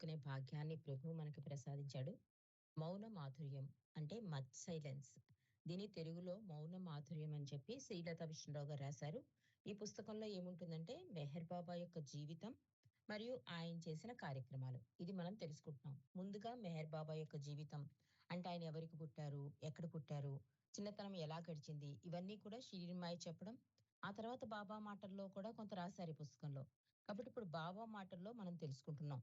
అనే భాగ్యాన్ని ప్రభువు మనకి ప్రసాదించాడు. మౌన మాధుర్యం అంటే మచ్ సైలెన్స్. దీని తెలుగులో మౌన మాధుర్యం అని చెప్పి శ్రీలత విష్ణురావు గారు రాశారు. ఈ పుస్తకంలో ఏముంటుందంటే మెహర్ బాబా యొక్క జీవితం మరియు ఆయన చేసిన కార్యక్రమాలు ఇది మనం తెలుసుకుంటున్నాం. ముందుగా మెహర్ బాబా యొక్క జీవితం అంటే ఆయన ఎవరికి పుట్టారు, ఎక్కడ పుట్టారు, చిన్నతనం ఎలా గడిచింది, ఇవన్నీ కూడా షిరిన్మాయి చెప్పడం. ఆ తర్వాత బాబా మాటల్లో కూడా కొంత రాశారు ఈ పుస్తకంలో. కాబట్టి ఇప్పుడు బాబా మాటల్లో మనం తెలుసుకుంటున్నాం.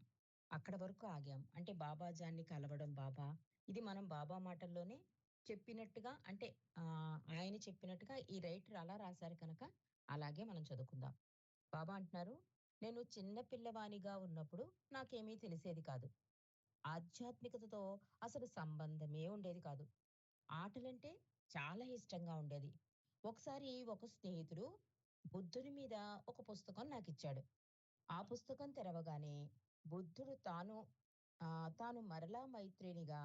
అక్కడ వరకు ఆగాం. అంటే బాబాజాన్ని కలవడం బాబా. ఇది మనం బాబా మాటల్లోనే చెప్పినట్టుగా అంటే ఆయన చెప్పినట్టుగా ఈ రైటర్ అలా రాశారు కనుక అలాగే మనం చదువుకుందాం. బాబా అంటున్నారు, నేను చిన్న పిల్లవానిగా ఉన్నప్పుడు నాకేమీ తెలిసేది కాదు. ఆధ్యాత్మికతతో అసలు సంబంధమే ఉండేది కాదు. ఆటలంటే చాలా ఇష్టంగా ఉండేది. ఒకసారి ఒక స్నేహితుడు బుద్ధుడి మీద ఒక పుస్తకం నాకిచ్చాడు. ఆ పుస్తకం తెరవగానే బుద్ధుడు తాను మరలా మైత్రేనిగా,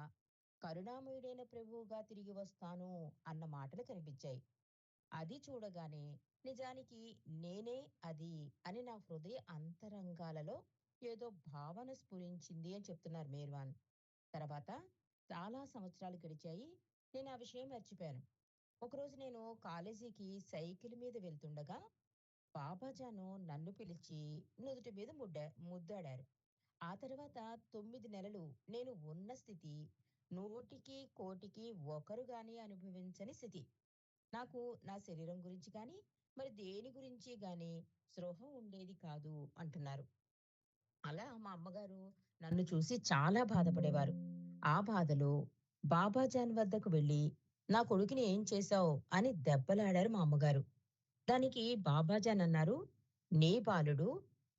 కరుణామయుడైన ప్రభువుగా తిరిగి వస్తాను అన్న మాటలు కనిపించాయి. అది చూడగానే నిజానికి నేనే అది అని నా హృదయ అంతరంగాలలో ఏదో భావన స్ఫురించింది అని చెప్తున్నారు మేర్వాన్. తర్వాత చాలా సంవత్సరాలు గడిచాయి. నేను ఆ విషయం మర్చిపోయాను. ఒకరోజు నేను కాలేజీకి సైకిల్ మీద వెళ్తుండగా బాబాజాను నన్ను పిలిచి నుదుటి మీద ముద్దాడారు. ఆ తర్వాత 9 నెలలు నేను ఉన్న స్థితి నూటికి కోటికి ఒకరు గాని అనుభవించని స్థితి. నాకు నా శరీరం గురించి కానీ మరి దేని గురించి గాని స్పృహ ఉండేది కాదు అంటున్నారు. అలా మా అమ్మగారు నన్ను చూసి చాలా బాధపడేవారు. ఆ బాధలో బాబాజాన్ వద్దకు వెళ్ళి నా కొడుకుని ఏం చేశావు అని దెబ్బలాడారు మా అమ్మగారు. దానికి బాబాజాన్ అన్నారు, నీ బాలుడు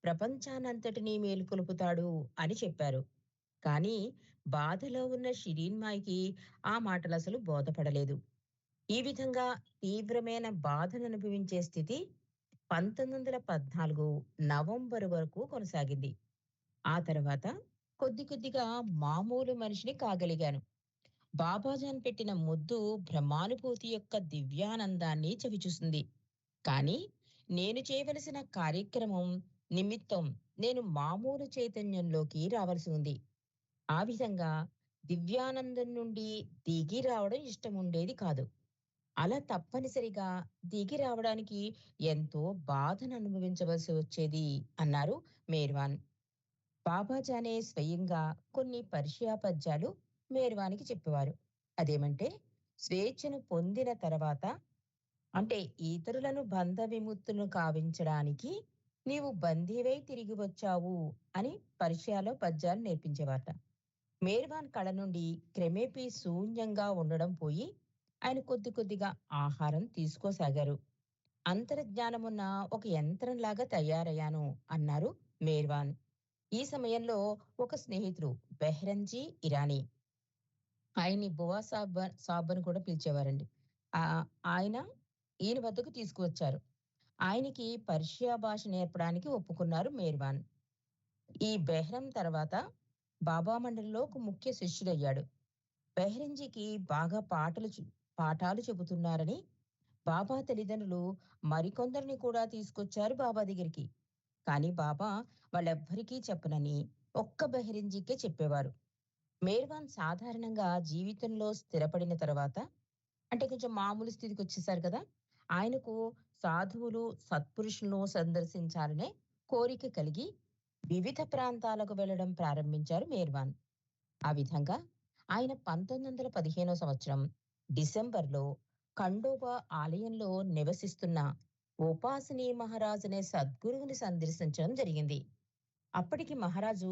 ప్రపంచానంతటినీ మేలుకొలుపుతాడు అని చెప్పారు. కానీ బాధలో ఉన్న షిరీన్మాయికి ఆ మాటలు అసలు బోధపడలేదు. ఈ విధంగా తీవ్రమైన బాధను అనుభవించే స్థితి 1914 నవంబర్ వరకు కొనసాగింది. ఆ తర్వాత కొద్ది కొద్దిగా మామూలు మనిషిని కాగలిగాను. బాబాజాన్ పెట్టిన ముద్దు బ్రహ్మానుభూతి యొక్క దివ్యానందాన్ని చవిచూసింది. కానీ నేను చేయవలసిన కార్యక్రమం నిమిత్తం నేను మామూలు చైతన్యంలోకి రావాల్సి ఉంది. ఆ విధంగా దివ్యానందం నుండి దిగి రావడం ఇష్టం ఉండేది కాదు. అలా తప్పనిసరిగా దిగి రావడానికి ఎంతో బాధను అనుభవించవలసి వచ్చేది అన్నారు మేర్వాన్. బాబాజానే స్వయంగా కొన్ని పర్షియా పద్యాలు మేర్వానికి చెప్పేవారు. అదేమంటే, స్వేచ్ఛను పొందిన తర్వాత అంటే ఇతరులను బంధ విముక్తులను కావించడానికి నీవు బందీవై తిరిగి వచ్చావు అని పర్షియాలో పద్యాలు నేర్పించేవారట. మేర్వాన్ కళ నుండి క్రమేపీ శూన్యంగా ఉండడం పోయి ఆయన కొద్ది కొద్దిగా ఆహారం తీసుకోసాగారు. అంతర్జ్ఞానమున్న ఒక యంత్రంలాగా తయారయ్యాను అన్నారు మేర్వాన్. ఈ సమయంలో ఒక స్నేహితుడు బెహ్రంజీ ఇరానీ, ఆయన్ని బువా సాబ్ అని కూడా పిలిచేవారండి. ఆ ఆయన ఈయన వద్దకు తీసుకువచ్చారు. ఆయనకి పర్షియా భాష నేర్పడానికి ఒప్పుకున్నారు మేర్వాన్. ఈ బెహ్రం తర్వాత బాబా మండలిలో ఒక ముఖ్య శిష్యుడయ్యాడు. బెహ్రంజీకి బాగా పాఠాలు చెబుతున్నారని బాబా తల్లిదండ్రులు మరికొందరిని కూడా తీసుకొచ్చారు బాబా దగ్గరికి. కానీ బాబా వాళ్ళెవ్వరికీ చెప్పనని ఒక్క బెహ్రింజీకే చెప్పేవారు. మేర్వాన్ సాధారణంగా జీవితంలో స్థిరపడిన తర్వాత అంటే కొంచెం మామూలు స్థితికొచ్చేసారు కదా! ఆయనకు సాధువులు, సత్పురుషులను సందర్శించాలనే కోరిక కలిగి వివిధ ప్రాంతాలకు వెళ్ళడం ప్రారంభించారు మేర్వాన్. ఆ విధంగా ఆయన 1915 సంవత్సరం డిసెంబర్‌లో ఖండోబా ఆలయంలో నివసిస్తున్న ఉపాసనీ మహారాజ్ అనే సద్గురువుని సందర్శించడం జరిగింది. అప్పటికి మహారాజు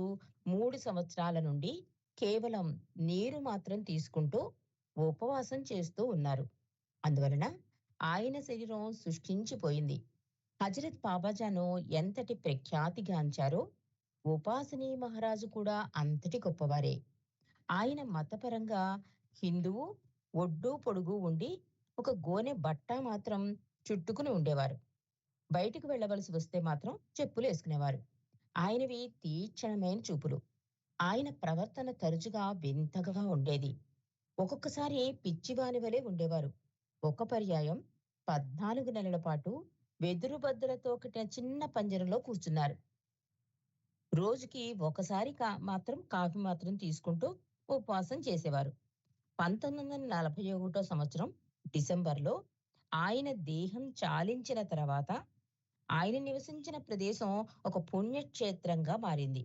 3 సంవత్సరాల నుండి కేవలం నీరు మాత్రం తీసుకుంటూ ఉపవాసం చేస్తూ ఉన్నారు. అందువలన ఆయన శరీరం శుష్కించిపోయింది. హజరత్ బాబాజాను ఎంతటి ప్రఖ్యాతిగాంచారో ఉపాసనీ మహారాజు కూడా అంతటి గొప్పవారే. ఆయన మతపరంగా హిందువు, ఒడ్డు పొడుగు ఉండి ఒక గోనె బట్ట మాత్రం చుట్టుకుని ఉండేవారు. బయటికి వెళ్ళవలసి వస్తే మాత్రం చెప్పులేసుకునేవారు. ఆయనవి తీక్షణమైన చూపులు. ఆయన ప్రవర్తన తరచుగా వింతగా ఉండేది. ఒక్కొక్కసారి పిచ్చివాని వలె ఉండేవారు. ఒక పర్యాయం 14 నెలల పాటు వెదురు బద్దలతో కట్టిన చిన్న పంజరంలో కూర్చున్నారు. రోజుకి ఒకసారి మాత్రం కాఫీ మాత్రం తీసుకుంటూ ఉపవాసం చేసేవారు. 1941 సంవత్సరం డిసెంబర్‌లో ఆయన దేహం చాలించిన తర్వాత ఆయన నివసించిన ప్రదేశం ఒక పుణ్యక్షేత్రంగా మారింది.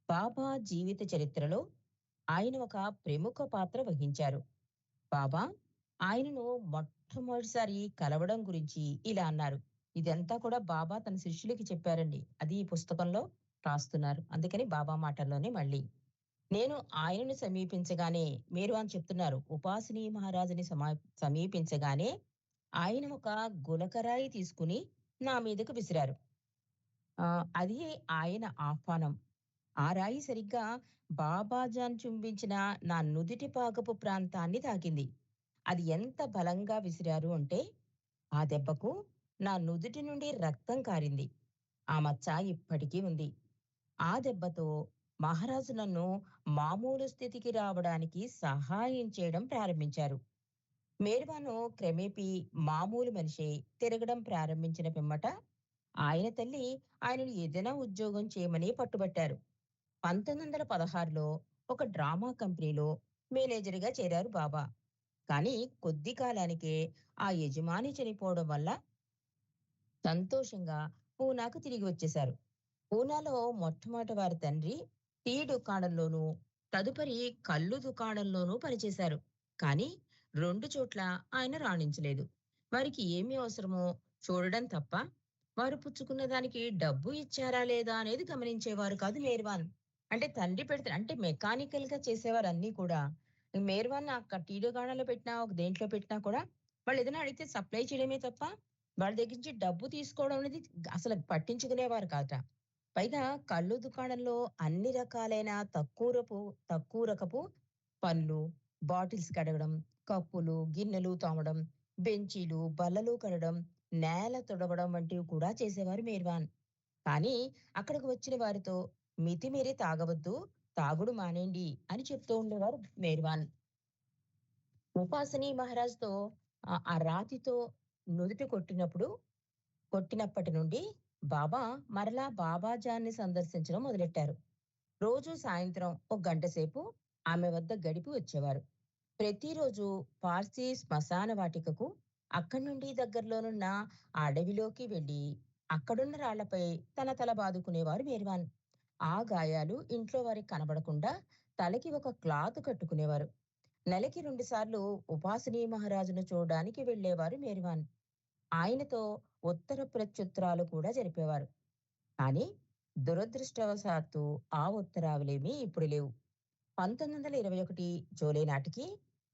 బాబా జీవిత చరిత్రలో ఆయన ఒక ప్రముఖ పాత్ర వహించారు. బాబా ఆయనను మొట్టమొదటిసారి కలవడం గురించి ఇలా అన్నారు. ఇదంతా కూడా బాబా తన శిష్యులకి చెప్పారండి. అది ఈ పుస్తకంలో రాస్తున్నారు. అందుకని బాబా మాటల్లోనే మళ్ళీ. నేను ఆయనను సమీపించగానే మీరు అని చెప్తున్నారు. ఉపాసిని మహారాజుని సమీపించగానే ఆయన ఒక గులకరాయి తీసుకుని నా మీదకు విసిరారు. అది ఆయన ఆహ్వానం. ఆ రాయి సరిగ్గా బాబాజాన్ చుంబించిన నా నుదిటి పాకపు ప్రాంతాన్ని తాకింది. అది ఎంత బలంగా విసిరారు అంటే, ఆ దెబ్బకు నా నుదిటి నుండి రక్తం కారింది. ఆ మచ్చ ఇప్పటికీ ఉంది. ఆ దెబ్బతో మహారాజు నన్ను మామూలు స్థితికి రావడానికి సహాయం చేయడం ప్రారంభించారు. మేర్వాను క్రమేపీ మామూలు మనిషే తిరగడం ప్రారంభించిన పిమ్మట ఆయన తల్లి ఆయనను ఏదైనా ఉద్యోగం చేయమని పట్టుబట్టారు. 1916లో ఒక డ్రామా కంపెనీలో మేనేజర్‌గా చేరారు బాబా. కానీ కొద్ది కాలానికే ఆ యజమాని చనిపోవడం వల్ల సంతోషంగా పూనాకు తిరిగి వచ్చేశారు. పూనాలో మొట్టమొదట వారి తండ్రి టీ దుకాణంలోనూ, తదుపరి కల్లు దుకాణంలోనూ పనిచేశారు. కానీ 2 చోట్ల ఆయన రాణించలేదు. వారికి ఏమి అవసరమో చూడడం తప్ప, వారు పుచ్చుకున్న దానికి డబ్బు ఇచ్చారా లేదా అనేది గమనించేవారు కాదు మేర్వాన్. అంటే తండ్రి పెడితే అంటే మెకానికల్‌గా చేసేవారు అన్నీ కూడా. మేర్వాన్ అక్కడ టీ దుకాణంలో పెట్టినా, ఒక దేంట్లో పెట్టినా కూడా వాళ్ళేదైనా అడిగితే సప్లై చేయడమే తప్ప, వాళ్ళ దగ్గర నుంచి డబ్బు తీసుకోవడం అనేది అసలు పట్టించుకునేవారు కాదట. పైగా కళ్ళు దుకాణంలో అన్ని రకాలైన తక్కువ రకపు పండ్లు, బాటిల్స్ కడగడం, కప్పులు, గిన్నెలు తోమడం, బెంచీలు, బల్లలు కడగడం, నేల తుడవడం వంటివి కూడా చేసేవారు మేర్వాన్. కానీ అక్కడికి వచ్చిన వారితో మితిమీరి తాగవద్దు, తాగుడు మానేయండి అని చెప్తూ ఉండేవారు మేర్వాన్. ఉపాసని మహారాజ్‌తో ఆ రాతితో నుదుట కొట్టినప్పటి నుండి బాబా మరలా బాబాజాన్ని సందర్శించడం మొదలెట్టారు. రోజు సాయంత్రం ఒక గంట సేపు ఆమె వద్ద గడిపి వచ్చేవారు. ప్రతిరోజు పార్సీ శ్మశాన వాటికకు అక్కడి నుండి దగ్గరలోనున్న ఆ అడవిలోకి వెళ్లి అక్కడున్న రాళ్లపై తన తల బాదుకునేవారు మేర్వాన్. ఆ గాయాలు ఇంట్లో వారికి కనబడకుండా తలకి ఒక క్లాత్ కట్టుకునేవారు. నెలకి 2 సార్లు ఉపాసనీ మహారాజును చూడడానికి వెళ్ళేవారు మేర్వాన్. ఆయనతో ఉత్తర ప్రత్యుత్తరాలు కూడా జరిపేవారు. కానీ దురదృష్టవశాత్తు ఆ ఉత్తరావులేమీ ఇప్పుడు లేవు. 1921 జూలై నాటికి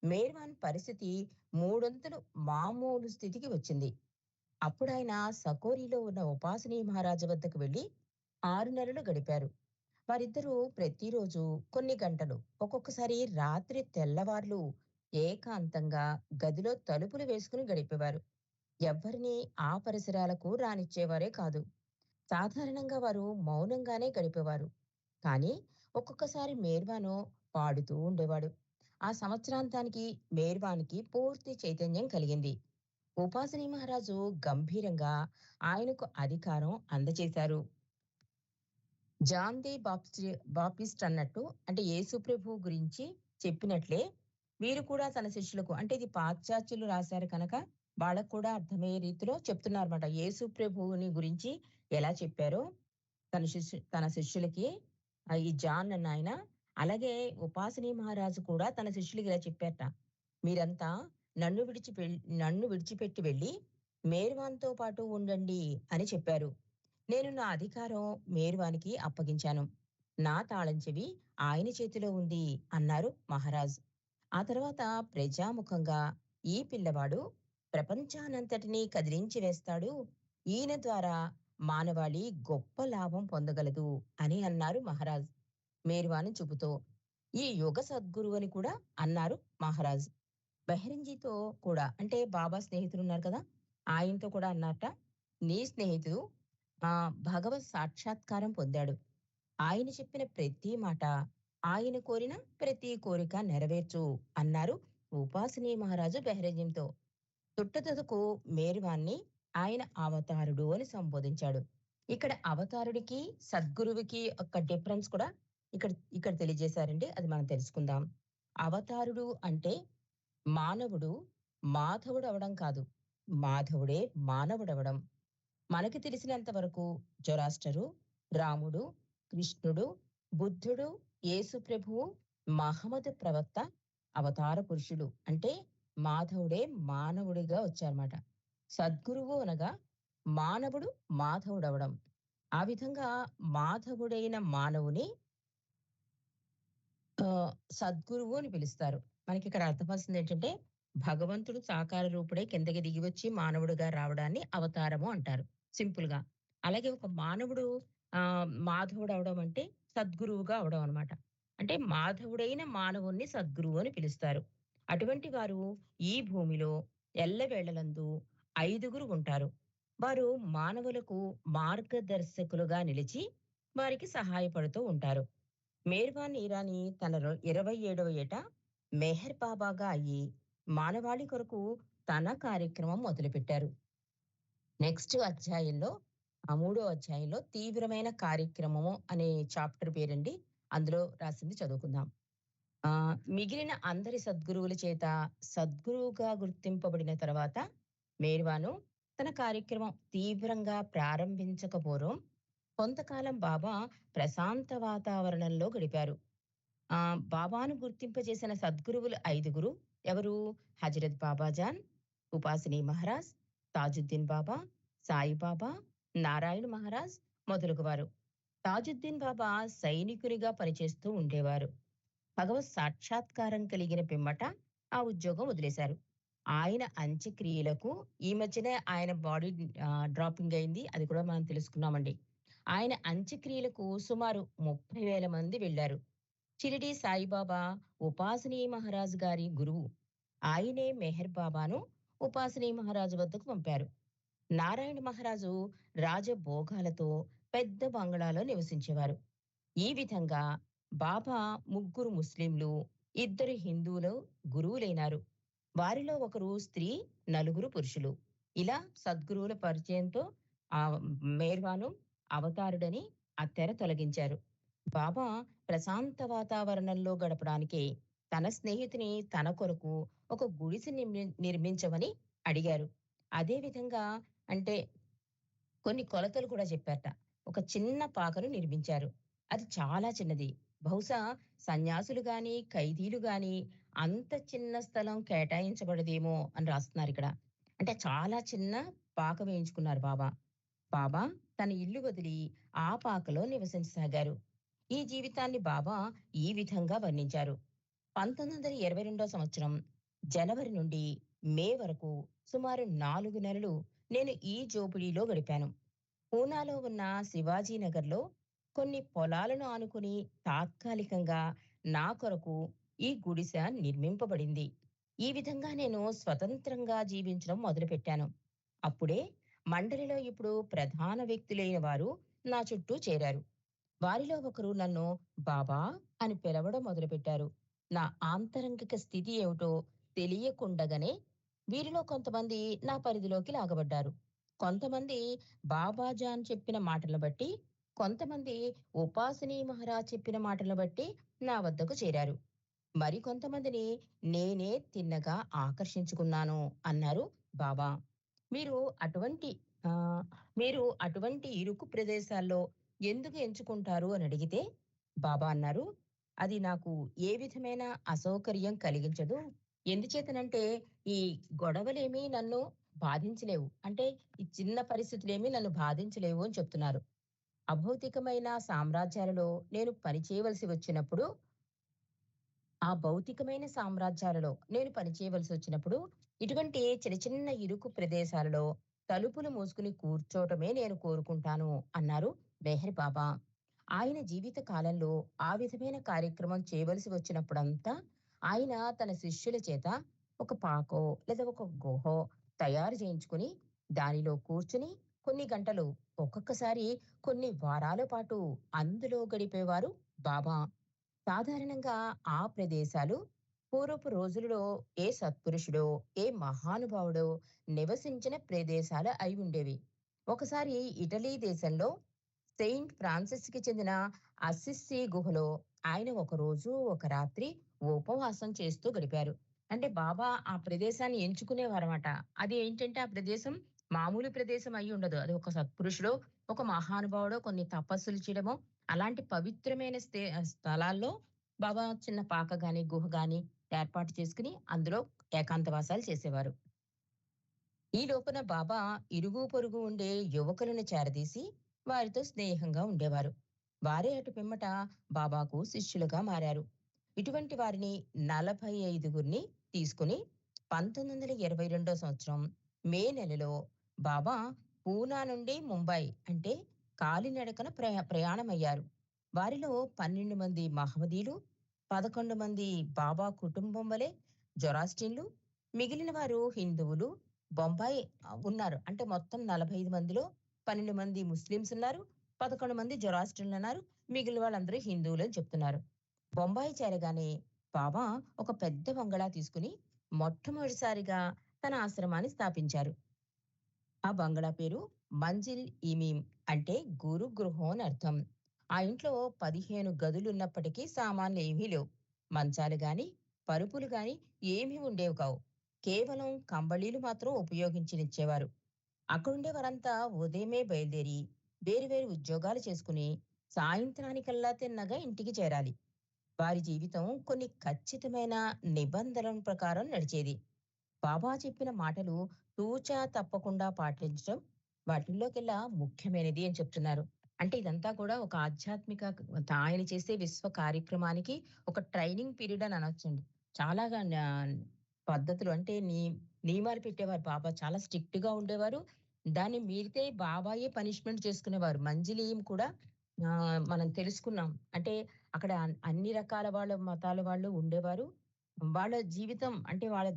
మేర్వాన్ పరిస్థితి మూడొంతులు మామూలు స్థితికి వచ్చింది. అప్పుడాయన సకోరీలో ఉన్న ఉపాసనీ మహారాజు వద్దకు వెళ్లి 6 నెలలు గడిపారు. వారిద్దరూ ప్రతిరోజు కొన్ని గంటలు, ఒక్కొక్కసారి రాత్రి తెల్లవార్లు ఏకాంతంగా గదిలో తలుపులు వేసుకుని గడిపేవారు. ఎవ్వరినీ ఆ పరిసరాలకు రానిచ్చేవారే కాదు. సాధారణంగా వారు మౌనంగానే గడిపేవారు. కానీ ఒక్కొక్కసారి మేర్వాను పాడుతూ ఉండేవాడు. ఆ సంవత్సరాంతానికి మేర్వానికి పూర్తి చైతన్యం కలిగింది. ఉపాసనీ మహారాజు గంభీరంగా ఆయనకు అధికారం అందజేశారు. జాన్ ది బాప్టిస్ట్ అన్నట్టు అంటే యేసు ప్రభువు గురించి చెప్పినట్లే వీరు కూడా తన శిష్యులకు అంటే ఇది పాశ్చాత్యులు రాశారు కనుక వాళ్ళకు కూడా అర్థమయ్యే రీతిలో చెప్తున్నారన్నమాట. యేసు ప్రభువుని గురించి ఎలా చెప్పారో తన శిష్యులకి ఈ జాన్ అన్న ఆయన, అలాగే ఉపాసనీ మహారాజు కూడా తన శిష్యులకి ఇలా చెప్పారట. మీరంతా నన్ను విడిచిపెట్టి వెళ్ళి మేర్వాన్‌తో పాటు ఉండండి అని చెప్పారు. నేను నా అధికారం మేర్వానికి అప్పగించాను. నా తాళం చెవి ఆయన చేతిలో ఉంది అన్నారు మహారాజ్. ఆ తర్వాత ప్రజాముఖంగా ఈ పిల్లవాడు ప్రపంచానంతటినీ కదిలించి వేస్తాడు. ఈయన ద్వారా మానవాళి గొప్ప లాభం పొందగలదు అని అన్నారు మహారాజ్. మేర్వాని చూపుతో. ఈ యుగ సద్గురు అని కూడా అన్నారు మహారాజ్. బెహ్రింజీతో కూడా అంటే బాబా స్నేహితులున్నారు కదా! ఆయనతో కూడా అన్నారట. నీ స్నేహితుడు భగవత్ సాక్షాత్కారం పొందాడు. ఆయన చెప్పిన ప్రతి మాట, ఆయన కోరిన ప్రతి కోరిక నెరవేర్చు అన్నారు ఉపాసనీ మహారాజు బెహ్రెజింతో. తుట్టతుదకు మేర్వాన్ని ఆయన అవతారుడు అని సంబోధించాడు. ఇక్కడ అవతారుడికి, సద్గురువుకి ఒక డిఫరెన్స్ కూడా ఇక్కడ ఇక్కడ తెలియజేశారండి. అది మనం తెలుసుకుందాం. అవతారుడు అంటే మానవుడు మాధవుడవడం కాదు. మాధవుడే మానవుడవడం. మనకి తెలిసినంత వరకు జొరాస్టరు, రాముడు, కృష్ణుడు, బుద్ధుడు, యేసు ప్రభువు, మహమ్మదు ప్రవక్త అవతార పురుషులు. అంటే మాధవుడే మానవుడిగా వచ్చారన్నమాట. సద్గురువు అనగా మానవుడు మాధవుడవడం. ఆ విధంగా మాధవుడైన మానవుని సద్గురువు అని పిలుస్తారు. మనకిక్కడ అర్థమవుతుందేంటంటే, భగవంతుడు సాకార రూపుడై కిందకి దిగి వచ్చి మానవుడిగా రావడాన్ని అవతారము అంటారు సింపుల్‌గా. అలాగే ఒక మానవుడు మాధవుడవడం అంటే సద్గురువుగా అవడం అనమాట. అంటే మాధవుడైన మానవుడిని సద్గురువు అని పిలుస్తారు. అటువంటి వారు ఈ భూమిలో ఎల్లవేళలందు ఐదుగురు ఉంటారు. వారు మానవులకు మార్గదర్శకులుగా నిలిచి వారికి సహాయపడుతూ ఉంటారు. మేర్వాన్ ఇరానీ తన 27వ ఏట మెహర్ బాబాగా అయ్యి మానవాళి కొరకు తన కార్యక్రమం మొదలుపెట్టారు. నెక్స్ట్ అధ్యాయంలో మూడో అధ్యాయంలో తీవ్రమైన కార్యక్రమము అనే చాప్టర్ పేరండి. అందులో రాసింది చదువుకుందాం. మిగిలిన అందరి సద్గురువుల చేత సద్గురువుగా గుర్తింపబడిన తర్వాత మేర్వాను తన కార్యక్రమం తీవ్రంగా ప్రారంభించక పూర్వం కొంతకాలం బాబా ప్రశాంత వాతావరణంలో గడిపారు. బాబాను గుర్తింపజేసిన సద్గురువులు ఐదుగురు. ఎవరు? హజరత్ బాబాజాన్, ఉపాసిని మహారాజ్, తాజుద్దీన్ బాబా, సాయిబాబా, నారాయణ మహారాజ్ మొదలగువారు. తాజుద్దీన్ బాబా సైనికునిగా పనిచేస్తూ ఉండేవారు. భగవత్ సాక్షాత్కారం కలిగిన పిమ్మట ఆ ఉద్యోగం వదిలేశారు. ఆయన అంత్యక్రియలకు ఈ మధ్యనే ఆయన బాడీ డ్రాపింగ్ అయింది. అది కూడా మనం తెలుసుకున్నామండి. ఆయన అంత్యక్రియలకు సుమారు 30,000 మంది వెళ్లారు. షిరిడి సాయిబాబా ఉపాసనీ మహారాజ్ గారి గురువు. ఆయనే మెహర్ బాబాను ఉపాసనీ మహారాజు వద్దకు పంపారు. నారాయణ మహారాజు రాజభోగాలతో పెద్ద బంగళాలో నివసించేవారు. ఈ విధంగా బాబా ముగ్గురు ముస్లింలు, ఇద్దరు హిందువులు గురువులైనారు. వారిలో ఒకరు స్త్రీ, నలుగురు పురుషులు. ఇలా సద్గురువుల పరిచయంతో ఆ మేర్వాను అవతారుడని ఆ తెర తొలగించారు. బాబా ప్రశాంత వాతావరణంలో గడపడానికి తన స్నేహితుని తన కొరకు ఒక గుడిసె నిర్మించమని అడిగారు. అదే విధంగా అంటే కొన్ని కొలతలు కూడా చెప్పారట. ఒక చిన్న పాకను నిర్మించారు. అది చాలా చిన్నది. బహుశా సన్యాసులు గాని, ఖైదీలు గాని అంత చిన్న స్థలం కేటాయించబడదేమో అని రాస్తున్నారిక్కడ. అంటే చాలా చిన్న పాక వేయించుకున్నారు బాబా. బాబా తన ఇల్లు వదిలి ఆ పాకలో నివసించసాగారు. ఈ జీవితాన్ని బాబా ఈ విధంగా వర్ణించారు. 1922 సంవత్సరం జనవరి నుండి మే వరకు సుమారు 4 నెలలు నేను ఈ జోపిడీలో గడిపాను. పూనాలో ఉన్న శివాజీ నగర్‌లో కొన్ని పొలాలను ఆనుకుని తాత్కాలికంగా నా కొరకు ఈ గుడిసె నిర్మింపబడింది. ఈ విధంగా నేను స్వతంత్రంగా జీవించడం మొదలుపెట్టాను. అప్పుడే మండలిలో ఇప్పుడు ప్రధాన వ్యక్తులైన వారు నా చుట్టూ చేరారు. వారిలో ఒకరు నన్ను బాబా అని పిలవడం మొదలుపెట్టారు. నా ఆంతరంగిక స్థితి ఏమిటో తెలియకుండగానే వీరిలో కొంతమంది నా పరిధిలోకి లాగబడ్డారు. కొంతమంది బాబాజాన్ చెప్పిన మాటలను బట్టి, కొంతమంది ఉపాసిని మహారాజ్ చెప్పిన మాటలను బట్టి నా వద్దకు చేరారు. మరికొంతమందిని నేనే తిన్నగా ఆకర్షించుకున్నాను అన్నారు బాబా. మీరు అటువంటి ఆహ్, మీరు అటువంటి ఇరుకు ప్రదేశాల్లో ఎందుకు ఎంచుకుంటారు అని అడిగితే, బాబా అన్నారు, "అది నాకు ఏ విధమైన అసౌకర్యం కలిగించదు. ఎందుచేతనంటే, ఈ గొడవలేమీ నన్ను బాధించలేవు. అంటే ఈ చిన్న పరిస్థితులేమీ నన్ను బాధించలేవు" అని చెప్తున్నారు. అభౌతికమైన సామ్రాజ్యాలలో నేను పని చేయవలసి వచ్చినప్పుడు ఆ భౌతికమైన సామ్రాజ్యాలలో నేను పనిచేయవలసొచ్చినప్పుడు, ఇటువంటి చిన్న చిన్న ఇరుకు ప్రదేశాలలో తలుపులు మూసుకుని కూర్చోవటమే నేను కోరుకుంటాను అన్నారు మెహర్ బాబా. ఆయన జీవిత కాలంలో ఆ విధమైన కార్యక్రమం చేయవలసి వచ్చినప్పుడంతా ఆయన తన శిష్యుల చేత ఒక పాకో లేదా ఒక గుహో తయారు చేయించుకుని దానిలో కూర్చుని కొన్ని గంటలు ఒక్కొక్కసారి కొన్ని వారాల పాటు అందులో గడిపేవారు బాబా. సాధారణంగా ఆ ప్రదేశాలు పూర్వపు రోజులలో ఏ సత్పురుషుడో, ఏ మహానుభావుడో నివసించిన ప్రదేశాలు అయి ఉండేవి. ఒకసారి ఇటలీ దేశంలో సెయింట్ ఫ్రాన్సిస్‌కి చెందిన అసిస్సీ గుహలో ఆయన ఒకరోజు, ఒక రాత్రి ఉపవాసం చేస్తూ గడిపారు. అంటే బాబా ఆ ప్రదేశాన్ని ఎంచుకునేవారమాట. అది ఏంటంటే ఆ ప్రదేశం మామూలు ప్రదేశం అయ్యుండదు. అది ఒక సత్పురుషుడో, ఒక మహానుభావుడో కొన్ని తపస్సులు చేయడమో, అలాంటి పవిత్రమైన స్థలాల్లో బాబా చిన్న పాక గాని, గుహ గాని ఏర్పాటు చేసుకొని అందులో ఏకాంతవాసాలు చేసేవారు. ఈ లోపున బాబా ఇరుగు పొరుగు ఉండే యువకులను చేరదీసి వారితో స్నేహంగా ఉండేవారు. వారే అటు పిమ్మట బాబాకు శిష్యులుగా మారారు. ఇటువంటి వారిని 45 తీసుకుని 1922 సంవత్సరం మే నెలలో బాబా పూనా నుండి ముంబై అంటే కాలినడకన ప్రయాణమయ్యారు. వారిలో 12 మంది మహమ్మదీలు, 11 మంది బాబా కుటుంబం వలె జొరాస్ట్రియన్లు, మిగిలిన వారు హిందువులు, బొంబాయి ఉన్నారు. అంటే మొత్తం 45 మందిలో 12 మంది ముస్లిమ్స్ ఉన్నారు. 11 మంది జొరాస్ట్రియన్లున్నారు. మిగిలిన వాళ్ళందరూ హిందువులని చెప్తున్నారు. బొంబాయి చేరగానే బాబా ఒక పెద్ద బంగళా తీసుకుని మొట్టమొదటిసారిగా తన ఆశ్రమాన్ని స్థాపించారు. ఆ బంగళా పేరు మంజిల్ ఇమీం అంటే గురు గృహం అని అర్థం. ఆ ఇంట్లో 15 గదులున్నప్పటికీ సామాన్లేమీ లేవు. మంచాలు గాని, పరుపులు గాని ఏమీ ఉండేవి కావు. కేవలం కంబళీలు మాత్రం ఉపయోగించనిచ్చేవారు. అక్కడుండే వారంతా ఉదయమే బయలుదేరి వేరు వేరు ఉద్యోగాలు చేసుకుని సాయంత్రానికల్లా తిన్నగా ఇంటికి చేరాలి. వారి జీవితం కొన్ని ఖచ్చితమైన నిబంధనల ప్రకారం నడిచేది. బాబా చెప్పిన మాటలు తూచా తప్పకుండా పాటించడం వాటిల్లోకెల్లా ముఖ్యమైనది అని చెప్తున్నారు. అంటే ఇదంతా కూడా ఒక ఆధ్యాత్మిక ఆయన చేసే విశ్వ కార్యక్రమానికి ఒక ట్రైనింగ్ పీరియడ్ అని అనొచ్చండి. చాలాగా పద్ధతులు అంటే నియమాలు పెట్టేవారు బాబా. చాలా స్ట్రిక్ట్‌గా ఉండేవారు. దాన్ని మీరితే బాబాయే పనిష్మెంట్ చేసుకునేవారు. మంజిలీం కూడా మనం తెలుసుకున్నాం. అంటే అక్కడ అన్ని రకాల వాళ్ళ మతాల వాళ్ళు ఉండేవారు. వాళ్ళ జీవితం అంటే వాళ్ళ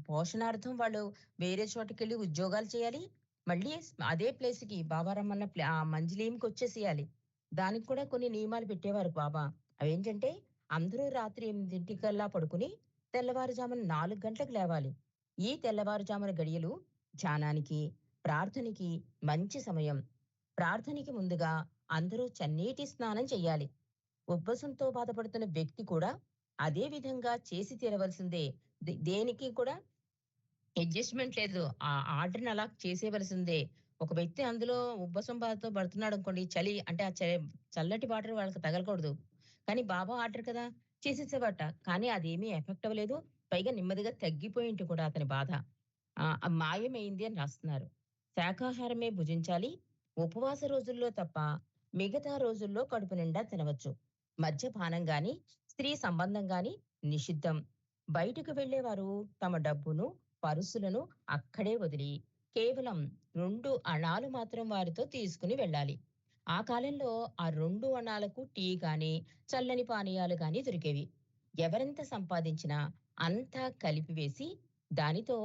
పోషణార్థం వాళ్ళు వేరే చోటకెళ్ళి ఉద్యోగాలు చేయాలి. మళ్ళీ అదే ప్లేస్‌కి బాబా రమ్మన్న ఆ మంజిలీంకొచ్చేసేయాలి. దానికి కూడా కొన్ని నియమాలు పెట్టేవారు బాబా. అవేంటంటే అందరూ రాత్రి 8:00కల్లా పడుకుని తెల్లవారుజామున 4 గంటలకు లేవాలి. ఈ తెల్లవారుజామున గడియలు ధ్యానానికి, ప్రార్థనకి మంచి సమయం. ప్రార్థనకి ముందుగా అందరూ చన్నీటి స్నానం చెయ్యాలి. ఉబ్బసంతో బాధపడుతున్న వ్యక్తి కూడా అదే విధంగా చేసి తీరవలసిందే. దేనికి కూడా అడ్జస్ట్‌మెంట్ లేదు. ఆ ఆర్డర్‌ని అలా చేసేయవలసిందే. ఒక వ్యక్తి అందులో ఉబ్బసం బాధతో పడుతున్నాడనుకోండి, చలి అంటే చల్లటి వాటర్ వాళ్ళకి తగలకూడదు. కానీ బాబా ఆర్డర్ కదా! చేసేసేవారట. కానీ అదేమీ ఎఫెక్ట్ అవ్వలేదు. పైగా నెమ్మదిగా తగ్గిపోయింటి కూడా అతని బాధ. మాయమైంది అని రాస్తున్నారు. శాకాహారమే భుజించాలి. ఉపవాస రోజుల్లో తప్ప మిగతా రోజుల్లో కడుపు నిండా తినవచ్చు. మద్యపానం గాని, స్త్రీ సంబంధం గాని నిషిద్ధం. బయటకు వెళ్ళేవారు తమ డబ్బును, పరుసులను అక్కడే వదిలి కేవలం 2 అణాలు మాత్రం వారితో తీసుకుని వెళ్ళాలి. ఆ కాలంలో ఆ 2 అణాలకు టీ గాని, చల్లని పానీయాలు గాని దొరికేవి. ఎవరెంత సంపాదించినా అంతా కలిపివేసి దానితో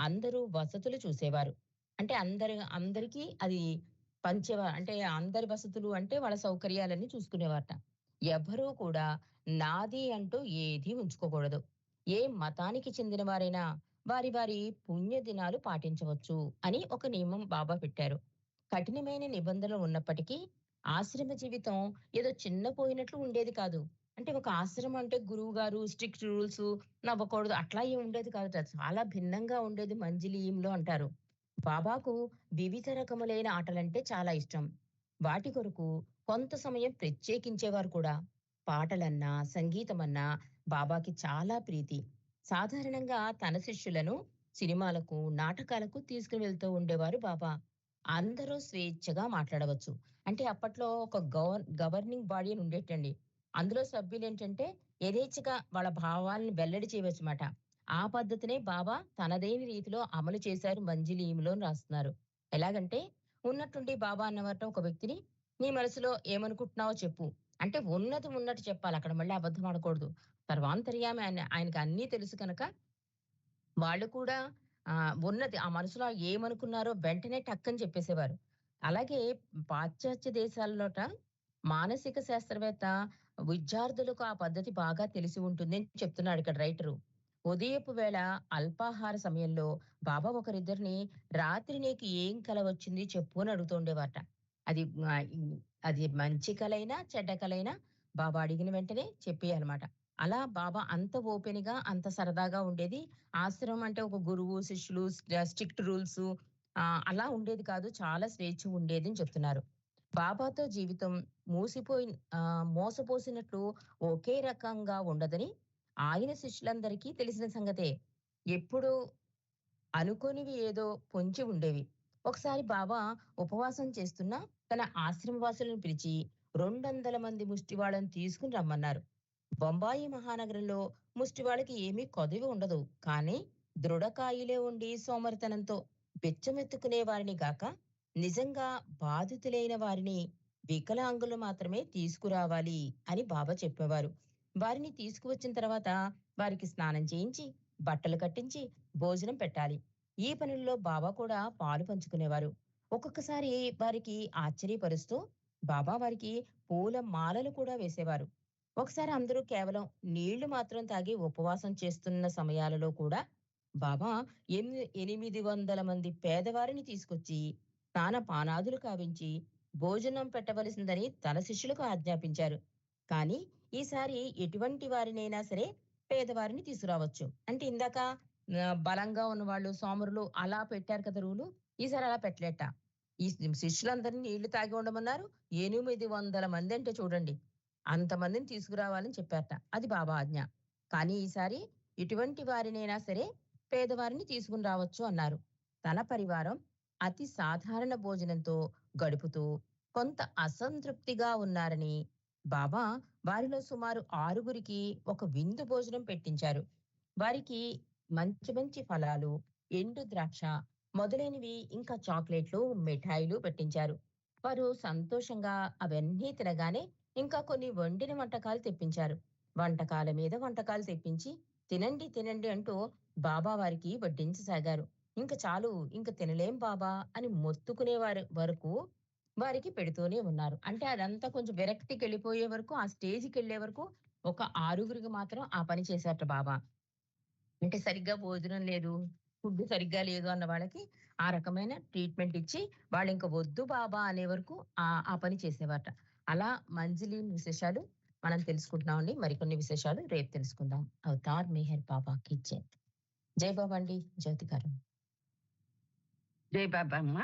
అందరూ వసతులు చూసేవారు. అంటే అందరికీ అది అంటే అందరి వసతులు అంటే వాళ్ళ సౌకర్యాలన్నీ చూసుకునేవారట. ఎవ్వరూ కూడా నాది అంటూ ఏదీ ఉంచుకోకూడదు. ఏ మతానికి చెందిన వారైనా వారి వారి పుణ్య దినాలు పాటించవచ్చు అని ఒక నియమం బాబా పెట్టారు. కఠినమైన నిబంధనలు ఉన్నప్పటికీ ఆశ్రమ జీవితం ఏదో చిన్నపోయినట్లు ఉండేది కాదు. అంటే ఒక ఆశ్రమం అంటే గురువు గారు స్ట్రిక్ట్ రూల్స్ నవ్వకూడదు అట్లా ఏం ఉండేది కాదట. చాలా భిన్నంగా ఉండేది మంజిలీయంలో అంటారు. బాబాకు వివిధ రకములైన ఆటలంటే చాలా ఇష్టం. వాటి కొరకు కొంత సమయం ప్రత్యేకించేవారు కూడా. పాటలన్నా, సంగీతమన్నా బాబాకి చాలా ప్రీతి. సాధారణంగా తన శిష్యులను సినిమాలకు, నాటకాలకు తీసుకుని వెళ్తూ ఉండేవారు బాబా. అందరూ స్వేచ్ఛగా మాట్లాడవచ్చు. అంటే అప్పట్లో ఒక గవర్నింగ్ బాడీ అని ఉండేటండి. అందులో సభ్యులేంటంటే యథేచ్ఛగా వాళ్ళ భావాలను వెల్లడి చేయవచ్చుమాట. ఆ పద్ధతినే బాబా తనదైన రీతిలో అమలు చేశారు మంజిలీయంలో అని రాస్తున్నారు. ఎలాగంటే ఉన్నట్టుండి బాబా అన్నవారట ఒక వ్యక్తిని, "నీ మనసులో ఏమనుకుంటున్నావో చెప్పు." అంటే ఉన్నది ఉన్నట్టు చెప్పాలి. అక్కడ మళ్ళీ అబద్ధం ఆడకూడదు. సర్వాంతర్యామి ఆయనకి అన్నీ తెలుసు కనుక వాళ్ళు కూడా ఉన్నది ఆ మనసులో ఏమనుకున్నారో వెంటనే టక్కని చెప్పేసేవారు. అలాగే పాశ్చాత్య దేశాల్లోట మానసిక శాస్త్రవేత్త విద్యార్థులకు ఆ పద్ధతి బాగా తెలిసి ఉంటుంది అని చెప్తున్నాడు ఇక్కడ రైటరు. ఉదయపు వేళ అల్పాహార సమయంలో బాబా ఒకరిద్దరిని రాత్రి నీకు ఏం కల వచ్చింది చెప్పు అని అడుగుతుండేవారట. అది అది మంచి కలైనా, చెడ్డ కలైనా బాబా అడిగిన వెంటనే చెప్పేయాలమాట. అలా బాబా అంత ఓపెన్‌గా, అంత సరదాగా ఉండేది. ఆశ్రమం అంటే ఒక గురువు, శిష్యులు, స్ట్రిక్ట్ రూల్సు అలా ఉండేది కాదు. చాలా స్వేచ్ఛ ఉండేది అని చెప్తున్నారు. బాబాతో జీవితం మోసపోసినట్లు ఒకే రకంగా ఉండదని ఆయన శిష్యులందరికీ తెలిసిన సంగతే. ఎప్పుడు అనుకోనివి ఏదో పొంచి ఉండేవి. ఒకసారి బాబా ఉపవాసం చేస్తున్నా తన ఆశ్రమవాసులను పిలిచి 200 మంది ముష్టివాళ్ళని తీసుకుని రమ్మన్నారు. బొంబాయి మహానగరంలో ముష్టివాళ్ళకి ఏమీ కొదవి ఉండదు. కానీ దృఢకాయులే ఉండి సోమరితనంతో బిచ్చమెత్తుకునే వారిని గాక, నిజంగా బాధితులైన వారిని, వికలాంగులు మాత్రమే తీసుకురావాలి అని బాబా చెప్పేవారు. వారిని తీసుకువచ్చిన తర్వాత వారికి స్నానం చేయించి, బట్టలు కట్టించి, భోజనం పెట్టాలి. ఈ పనుల్లో బాబా కూడా పాలు పంచుకునేవారు. ఒక్కొక్కసారి వారికి ఆశ్చర్యపరుస్తూ బాబా వారికి పూల మాలలు కూడా వేసేవారు. ఒకసారి అందరూ కేవలం నీళ్లు మాత్రం తాగి ఉపవాసం చేస్తున్న సమయాలలో కూడా బాబా 800 మంది పేదవారిని తీసుకొచ్చి స్నానపానాదులు కావించి భోజనం పెట్టవలసిందని తన శిష్యులకు ఆజ్ఞాపించారు. కానీ ఈసారి ఎటువంటి వారినైనా సరే పేదవారిని తీసుకురావచ్చు. అంటే ఇందాక బలంగా ఉన్నవాళ్ళు, సోమరులు అలా పెట్టారు కదా రూలు. ఈసారి అలా పెట్టలేట. ఈ శిష్యులందరిని నీళ్లు తాగి ఉండమన్నారు. 800 మంది అంటే చూడండి. అంతమందిని తీసుకురావాలని చెప్పారట. అది బాబా ఆజ్ఞ. కానీ ఈసారి ఇటువంటి వారినైనా సరే పేదవారిని తీసుకుని రావచ్చు అన్నారు. తన పరివారం అతి సాధారణ భోజనంతో గడుపుతూ కొంత అసంతృప్తిగా ఉన్నారని బాబా వారిలో సుమారు 6గురికి ఒక విందు భోజనం పెట్టించారు. వారికి మంచి మంచి ఫలాలు, ఎండు ద్రాక్ష మొదలైనవి ఇంకా చాక్లెట్లు, మిఠాయిలు పెట్టించారు. వారు సంతోషంగా అవన్నీ తినగానే ఇంకా కొన్ని వండిన వంటకాలు తెప్పించారు. వంటకాల మీద వంటకాలు తెప్పించి తినండి, తినండి అంటూ బాబా వారికి వడ్డించసాగారు. ఇంక చాలు, ఇంక తినలేం బాబా అని మొత్తుకునేవారు వరకు వారికి పెడుతూనే ఉన్నారు. అంటే అదంతా కొంచెం విరక్తికెళ్ళిపోయే వరకు, ఆ స్టేజ్‌కెళ్ళే వరకు ఒక 6గురికి మాత్రం ఆ పని చేశారట బాబా. అంటే సరిగ్గా భోజనం లేదు, ఫుడ్ సరిగ్గా లేదు అన్న వాళ్ళకి ఆ రకమైన ట్రీట్‌మెంట్ ఇచ్చి వాళ్ళింక వద్దు బాబా అనే వరకు ఆ పని చేసేవారట. అలా మంజిలి విశేషాలు మనం తెలుసుకుంటున్నామండి. మరికొన్ని విశేషాలు రేపు తెలుసుకుందాం. అవతార్ మెహర్ బాబాకి జై. జై బాబా అండి. జ్యోతి గారు. జై బాబా అమ్మ.